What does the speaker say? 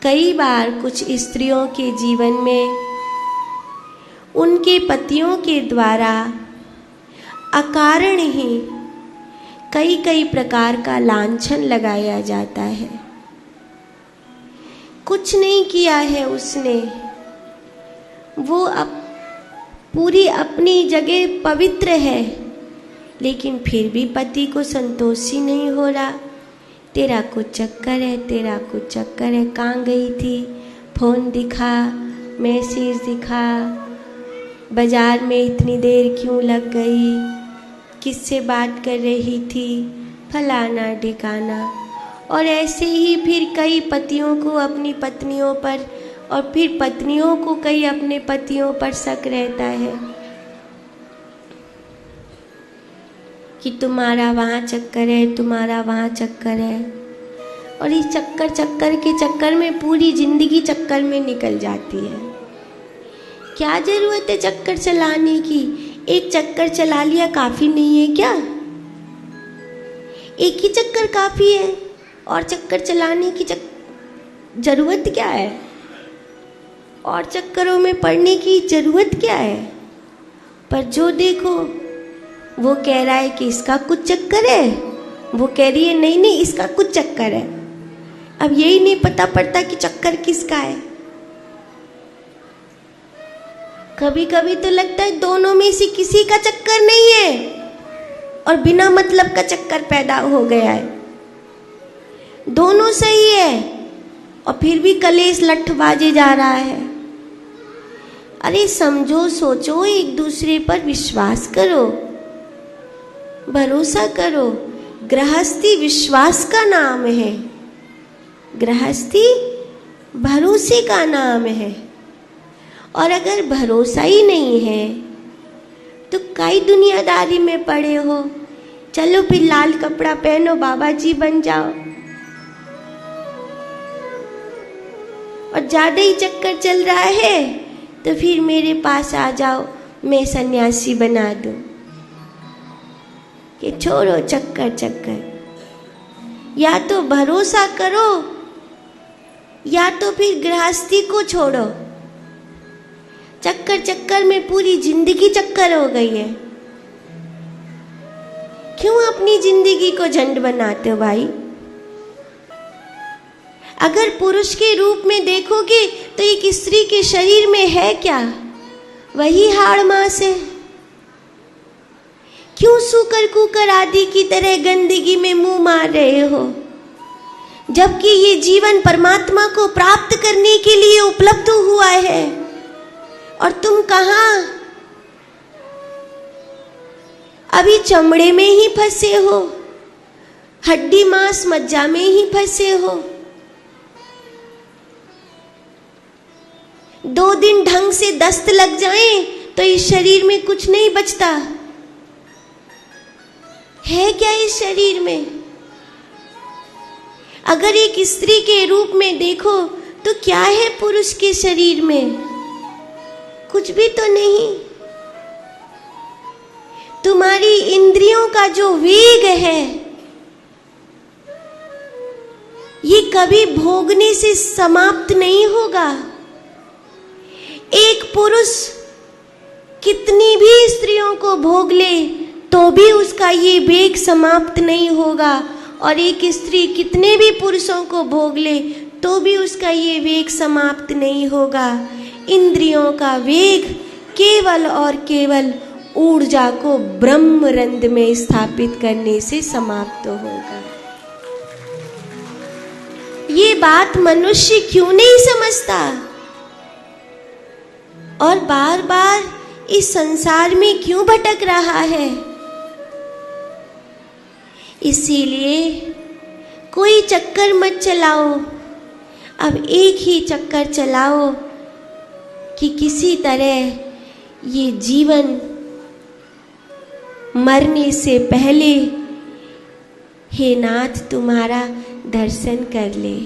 कई बार कुछ स्त्रियों के जीवन में उनके पतियों के द्वारा अकारण ही कई कई प्रकार का लांछन लगाया जाता है। कुछ नहीं किया है उसने, वो पूरी अपनी जगह पवित्र है, लेकिन फिर भी पति को संतोष ही नहीं हो रहा। तेरा कुछ चक्कर है, तेरा कुछ चक्कर है। कहाँ गई थी? फोन दिखा, मैसेज दिखा, बाजार में इतनी देर क्यों लग गई, किससे बात कर रही थी, फलाना ढिकाना। और ऐसे ही फिर कई पतियों को अपनी पत्नियों पर और फिर पत्नियों को कई अपने पतियों पर शक रहता है कि तुम्हारा वहाँ चक्कर है, तुम्हारा वहाँ चक्कर है। और इस चक्कर के चक्कर में पूरी जिंदगी चक्कर में निकल जाती है। क्या जरूरत है चक्कर चलाने की? एक चक्कर चला लिया काफी नहीं है क्या? एक ही चक्कर काफी है, और चक्कर चलाने की जरूरत क्या है? और चक्करों में पड़ने की जरूरत क्या है? पर जो देखो वो कह रहा है कि इसका कुछ चक्कर है, वो कह रही है नहीं नहीं इसका कुछ चक्कर है। अब यही नहीं पता पड़ता कि चक्कर किसका है। कभी कभी तो लगता है दोनों में से किसी का चक्कर नहीं है और बिना मतलब का चक्कर पैदा हो गया है। दोनों सही है और फिर भी कलेश लठ बाजे जा रहा है। अरे समझो, सोचो, एक दूसरे पर विश्वास करो, भरोसा करो। गृहस्थी विश्वास का नाम है, गृहस्थी भरोसे का नाम है। और अगर भरोसा ही नहीं है तो काई दुनियादारी में पड़े हो। चलो फिर लाल कपड़ा पहनो, बाबा जी बन जाओ। और ज्यादा ही चक्कर चल रहा है तो फिर मेरे पास आ जाओ, मैं सन्यासी बना दूं। कि छोड़ो चक्कर। या तो भरोसा करो या तो फिर गृहस्थी को छोड़ो। चक्कर में पूरी जिंदगी चक्कर हो गई है। क्यों अपनी जिंदगी को झंड बनाते हो भाई? अगर पुरुष के रूप में देखोगे तो एक स्त्री के शरीर में है क्या? वही हाड़ मांस है। क्यों सूकर कुकर आदि की तरह गंदगी में मुंह मार रहे हो, जबकि ये जीवन परमात्मा को प्राप्त करने के लिए उपलब्ध हुआ है? और तुम कहां? अभी चमड़े में ही फंसे हो, हड्डी मांस मज्जा में ही फंसे हो। 2 दिन ढंग से दस्त लग जाए तो इस शरीर में कुछ नहीं बचता है क्या इस शरीर में? अगर एक स्त्री के रूप में देखो तो क्या है पुरुष के शरीर में? कुछ भी तो नहीं। तुम्हारी इंद्रियों का जो वेग है ये कभी भोगने से समाप्त नहीं होगा। एक पुरुष कितनी भी स्त्रियों को भोग ले तो भी उसका ये वेग समाप्त नहीं होगा, और एक स्त्री कितने भी पुरुषों को भोग ले तो भी उसका ये वेग समाप्त नहीं होगा। इंद्रियों का वेग केवल और केवल ऊर्जा को ब्रह्मरंध्र में स्थापित करने से समाप्त होगा। ये बात मनुष्य क्यों नहीं समझता और बार बार इस संसार में क्यों भटक रहा है? इसीलिए कोई चक्कर मत चलाओ, अब एक ही चक्कर चलाओ कि किसी तरह ये जीवन मरने से पहले हे नाथ तुम्हारा दर्शन कर ले।